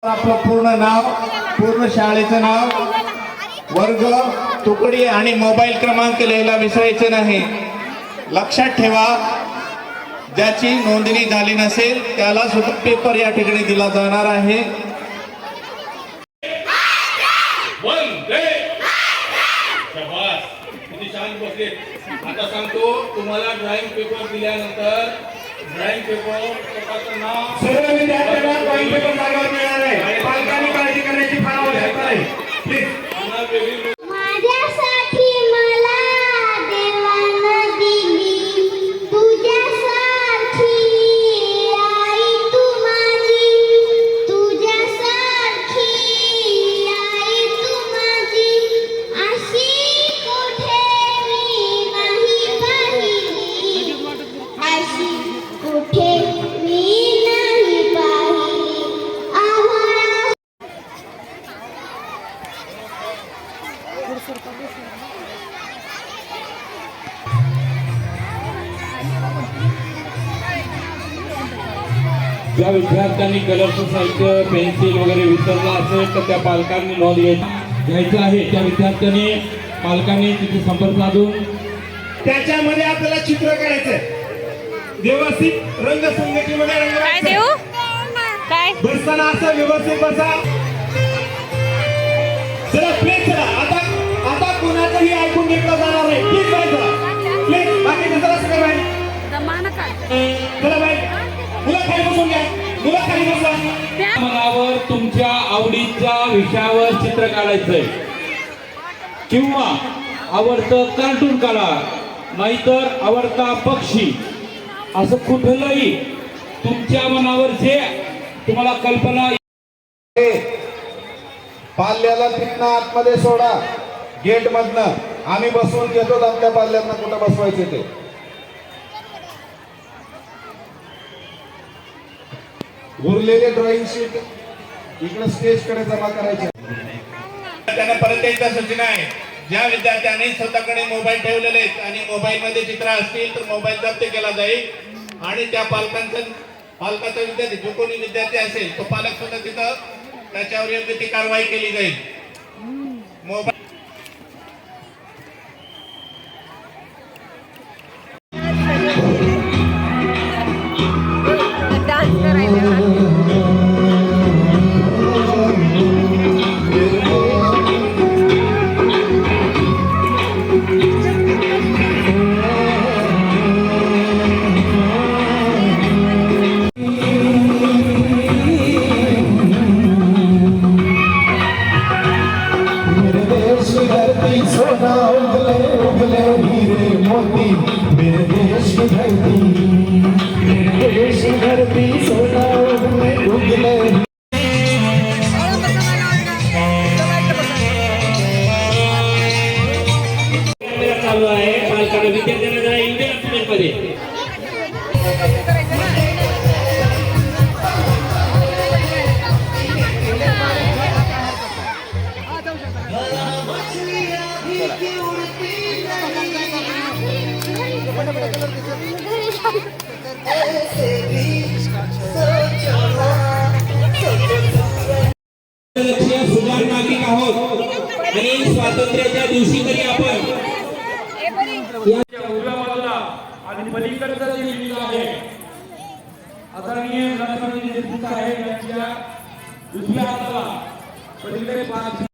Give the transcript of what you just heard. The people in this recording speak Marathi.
आपलं पूर्ण नाव, पूर्ण शाळेचं नाव, वर्ग, तुकडी आणि मोबाईल क्रमांक लिहायला विसरायचे नाही. लक्षात ठेवा, ज्याची नोंदणी झाली नसेल त्याला सुद्धा पेपर या ठिकाणी दिला जाणार आहे. आता सांगतो तुम्हाला ड्रॉइंग पेपर दिल्यानंतर ड्रॉइंग पेपर नाव सर्व विद्यार्थ्यांना ड्रॉइंग पेपर जागेवर मिळणार आहे. पालकांनी काळजी करण्याची फार आवश्यकता आहे. प्लीज माझ्यासाठी मला देवानं दिली तुझ्यासारखी आई तू माझी, तुझ्यासारखी आई तू माझी, अशी कुठे मी नाही पाहिली, अशी कुठे मी नाही पाहिली. आभाळा ज्या विद्यार्थ्यांनी कलरचं साहित्य पेन्सिल वगैरे विसरलं असेल तर त्या पालकांनी नोंद घ्यायचं आहे. त्या विद्यार्थ्यांनी पालकांनी तिथे संपर्क साधून त्याच्यामध्ये आपल्याला चित्र काढायचंय. व्यवस्थित रंगसंगतीमध्ये काय देऊ काय बसताना असं व्यवस्थित बसा. चला प्लीज, चला आता आता कोणाचंही ऐकून घेतलं जाणार नाही. प्लीज जायचं, प्लीज. बाकी दुसरं असं काय जमाना काय चला बाई, मुलं खाली बसून घ्या, मुलं खाली बसा. मनावर तुमच्या आवडीच्या विषयावर चित्र काढायचंय किंवा आवडतं कार्टून काढा, नाहीतर आवडता पक्षी, असं कुठलंही तुमच्या मनावर जे तुम्हाला कल्पना. पाल्याला तिथनं आतमध्ये सोडा, गेट मधनं. आम्ही बसवून घेतो आपल्या पाल्यांना कुठं बसवायचे ते. उरलेले ड्रॉइंग शीट इकडे स्टेज कडे जमा करायचे. त्यांना परत एकदा सूचना आहे, ज्या विद्यार्थ्यांनी स्वतःकडे मोबाईल ठेवलेले आहेत आणि मोबाईल मध्ये चित्र असतील तर मोबाईल जप्त केला जाईल आणि त्या पालकाचा विद्यार्थी जो कोणी विद्यार्थी असेल तो पालक सुद्धा तिथं त्याच्यावर योग्य ती कारवाई केली जाईल. मोबाईल डान्स करायला सोना उगले उगले हीरे मोती, मेरे देश की धरती, मेरे देश की धरती, सोना उगले उगले. चालू आहे पालकांना विद्यार्थ्यांना जरा इंडियन मध्ये सुजाण नागरिक आहोत आणि स्वातंत्र्याच्या दिवशी तरी आपण उजव्या बाजूला आणि पलीकडचं जे लिहिलं आहे आदरणीय राष्ट्रपती देशमुख साहेब यांच्या उजव्या हाताला पलीकडे